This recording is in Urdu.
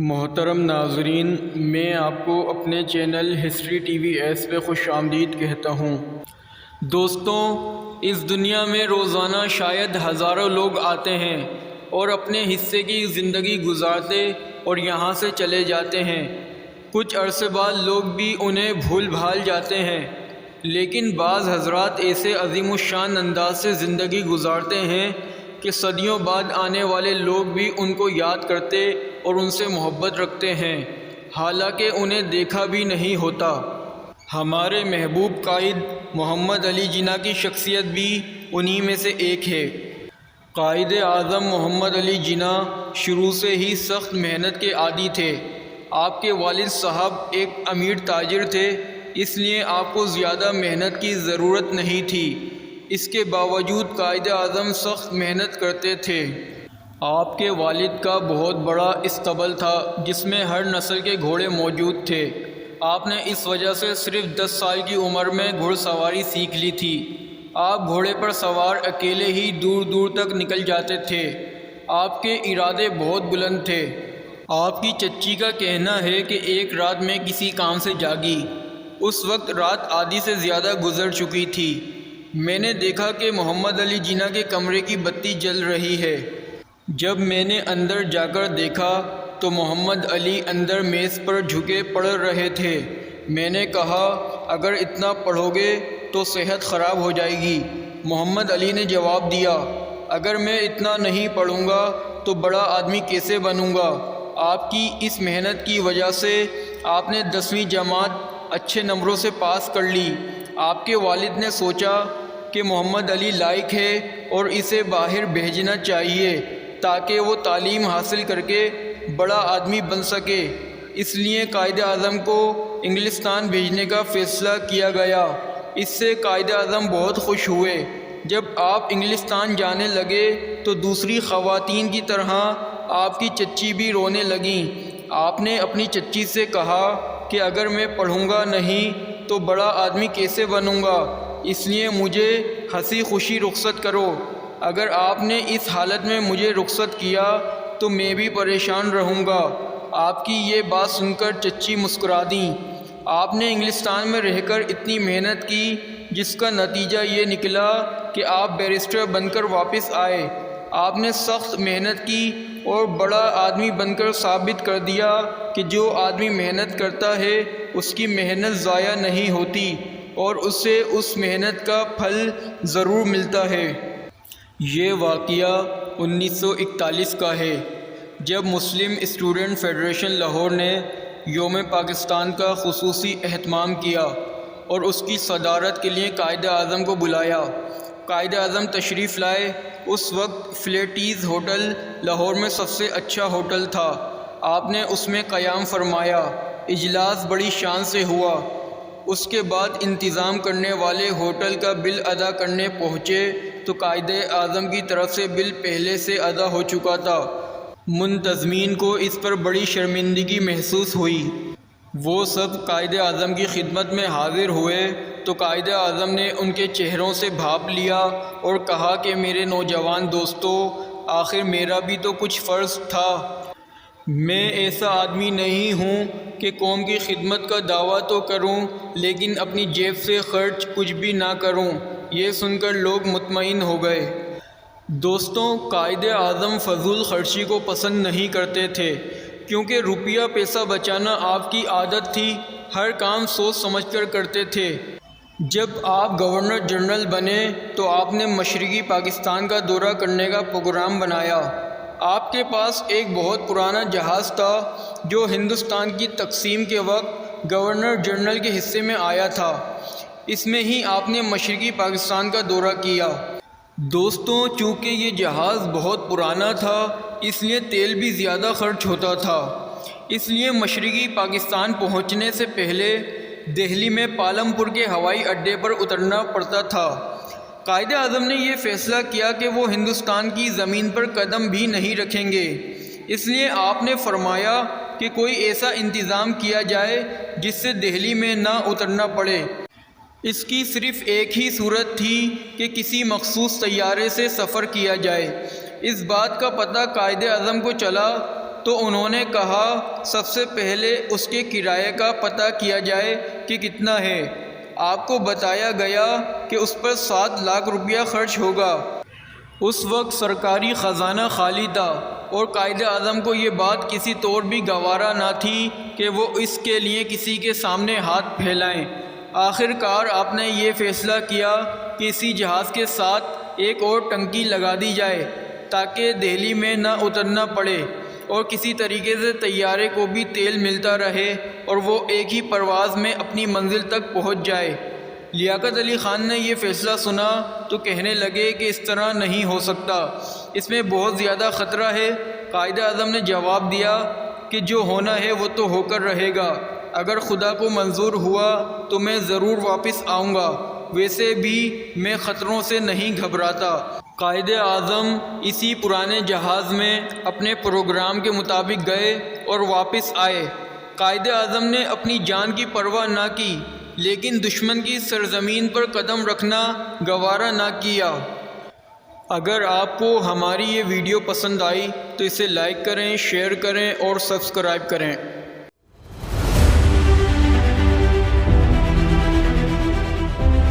محترم ناظرین، میں آپ کو اپنے channel history T V S پہ خوش آمدید کہتا ہوں۔ دوستوں، اس دنیا میں روزانہ شاید ہزاروں لوگ آتے ہیں اور اپنے حصے کی زندگی گزارتے اور یہاں سے چلے جاتے ہیں۔ کچھ عرصے بعد لوگ بھی انہیں بھول بھال جاتے ہیں، لیکن بعض حضرات ایسے عظیم الشان انداز سے زندگی گزارتے ہیں کہ صدیوں بعد آنے والے لوگ بھی ان کو یاد کرتے اور ان سے محبت رکھتے ہیں، حالانکہ انہیں دیکھا بھی نہیں ہوتا۔ ہمارے محبوب قائد محمد علی جناح کی شخصیت بھی انہی میں سے ایک ہے۔ قائد اعظم محمد علی جناح شروع سے ہی سخت محنت کے عادی تھے۔ آپ کے والد صاحب ایک امیر تاجر تھے، اس لیے آپ کو زیادہ محنت کی ضرورت نہیں تھی۔ اس کے باوجود قائد اعظم سخت محنت کرتے تھے۔ آپ کے والد کا بہت بڑا اسطبل تھا جس میں ہر نسل کے گھوڑے موجود تھے۔ آپ نے اس وجہ سے صرف 10 سال کی عمر میں گھڑ سواری سیکھ لی تھی۔ آپ گھوڑے پر سوار اکیلے ہی دور دور تک نکل جاتے تھے۔ آپ کے ارادے بہت بلند تھے۔ آپ کی چچی کا کہنا ہے کہ ایک رات میں کسی کام سے جاگی۔ اس وقت رات آدھی سے زیادہ گزر چکی تھی۔ میں نے دیکھا کہ محمد علی جناح کے کمرے کی بتی جل رہی ہے۔ جب میں نے اندر جا کر دیکھا تو محمد علی اندر میز پر جھکے پڑھ رہے تھے۔ میں نے کہا، اگر اتنا پڑھو گے تو صحت خراب ہو جائے گی۔ محمد علی نے جواب دیا، اگر میں اتنا نہیں پڑھوں گا تو بڑا آدمی کیسے بنوں گا؟ آپ کی اس محنت کی وجہ سے آپ نے 10ویں جماعت اچھے نمبروں سے پاس کر لی۔ آپ کے والد نے سوچا کہ محمد علی لائق ہے اور اسے باہر بھیجنا چاہیے تاکہ وہ تعلیم حاصل کر کے بڑا آدمی بن سکے۔ اس لیے قائد اعظم کو انگلستان بھیجنے کا فیصلہ کیا گیا۔ اس سے قائد اعظم بہت خوش ہوئے۔ جب آپ انگلستان جانے لگے تو دوسری خواتین کی طرح آپ کی چچی بھی رونے لگیں۔ آپ نے اپنی چچی سے کہا کہ اگر میں پڑھوں گا نہیں تو بڑا آدمی کیسے بنوں گا؟ اس لیے مجھے ہنسی خوشی رخصت کرو۔ اگر آپ نے اس حالت میں مجھے رخصت کیا تو میں بھی پریشان رہوں گا۔ آپ کی یہ بات سن کر چچی مسکرا دیں۔ آپ نے انگلستان میں رہ کر اتنی محنت کی جس کا نتیجہ یہ نکلا کہ آپ بیرسٹر بن کر واپس آئے۔ آپ نے سخت محنت کی اور بڑا آدمی بن کر ثابت کر دیا کہ جو آدمی محنت کرتا ہے اس کی محنت ضائع نہیں ہوتی اور اسے اس محنت کا پھل ضرور ملتا ہے۔ یہ واقعہ 1941 کا ہے، جب مسلم اسٹوڈنٹ فیڈریشن لاہور نے یوم پاکستان کا خصوصی اہتمام کیا اور اس کی صدارت کے لیے قائد اعظم کو بلایا۔ قائد اعظم تشریف لائے۔ اس وقت فلیٹیز ہوٹل لاہور میں سب سے اچھا ہوٹل تھا۔ آپ نے اس میں قیام فرمایا۔ اجلاس بڑی شان سے ہوا۔ اس کے بعد انتظام کرنے والے ہوٹل کا بل ادا کرنے پہنچے تو قائد اعظم کی طرف سے بل پہلے سے ادا ہو چکا تھا۔ منتظمین کو اس پر بڑی شرمندگی محسوس ہوئی۔ وہ سب قائد اعظم کی خدمت میں حاضر ہوئے تو قائد اعظم نے ان کے چہروں سے بھاپ لیا اور کہا کہ میرے نوجوان دوستو، آخر میرا بھی تو کچھ فرض تھا۔ میں ایسا آدمی نہیں ہوں کہ قوم کی خدمت کا دعویٰ تو کروں لیکن اپنی جیب سے خرچ کچھ بھی نہ کروں۔ یہ سن کر لوگ مطمئن ہو گئے۔ دوستوں، قائد اعظم فضول خرچی کو پسند نہیں کرتے تھے کیونکہ روپیہ پیسہ بچانا آپ کی عادت تھی۔ ہر کام سوچ سمجھ کر کرتے تھے۔ جب آپ گورنر جنرل بنے تو آپ نے مشرقی پاکستان کا دورہ کرنے کا پروگرام بنایا۔ آپ کے پاس ایک بہت پرانا جہاز تھا جو ہندوستان کی تقسیم کے وقت گورنر جنرل کے حصے میں آیا تھا۔ اس میں ہی آپ نے مشرقی پاکستان کا دورہ کیا۔ دوستوں، چونکہ یہ جہاز بہت پرانا تھا اس لیے تیل بھی زیادہ خرچ ہوتا تھا۔ اس لیے مشرقی پاکستان پہنچنے سے پہلے دہلی میں پالم پور کے ہوائی اڈے پر اترنا پڑتا تھا۔ قائد اعظم نے یہ فیصلہ کیا کہ وہ ہندوستان کی زمین پر قدم بھی نہیں رکھیں گے۔ اس لیے آپ نے فرمایا کہ کوئی ایسا انتظام کیا جائے جس سے دہلی میں نہ اترنا پڑے۔ اس کی صرف ایک ہی صورت تھی کہ کسی مخصوص طیارے سے سفر کیا جائے۔ اس بات کا پتہ قائد اعظم کو چلا تو انہوں نے کہا سب سے پہلے اس کے کرایے کا پتہ کیا جائے کہ کتنا ہے۔ آپ کو بتایا گیا کہ اس پر 7 لاکھ روپیہ خرچ ہوگا۔ اس وقت سرکاری خزانہ خالی تھا اور قائد اعظم کو یہ بات کسی طور بھی گوارا نہ تھی کہ وہ اس کے لیے کسی کے سامنے ہاتھ پھیلائیں۔ آخر کار آپ نے یہ فیصلہ کیا کہ اسی جہاز کے ساتھ ایک اور ٹنکی لگا دی جائے تاکہ دہلی میں نہ اترنا پڑے اور کسی طریقے سے طیارے کو بھی تیل ملتا رہے اور وہ ایک ہی پرواز میں اپنی منزل تک پہنچ جائے۔ لیاقت علی خان نے یہ فیصلہ سنا تو کہنے لگے کہ اس طرح نہیں ہو سکتا، اس میں بہت زیادہ خطرہ ہے۔ قائد اعظم نے جواب دیا کہ جو ہونا ہے وہ تو ہو کر رہے گا، اگر خدا کو منظور ہوا تو میں ضرور واپس آؤں گا، ویسے بھی میں خطروں سے نہیں گھبراتا۔ قائد اعظم اسی پرانے جہاز میں اپنے پروگرام کے مطابق گئے اور واپس آئے۔ قائد اعظم نے اپنی جان کی پرواہ نہ کی، لیکن دشمن کی سرزمین پر قدم رکھنا گوارا نہ کیا۔ اگر آپ کو ہماری یہ ویڈیو پسند آئی تو اسے لائک کریں، شیئر کریں اور سبسکرائب کریں۔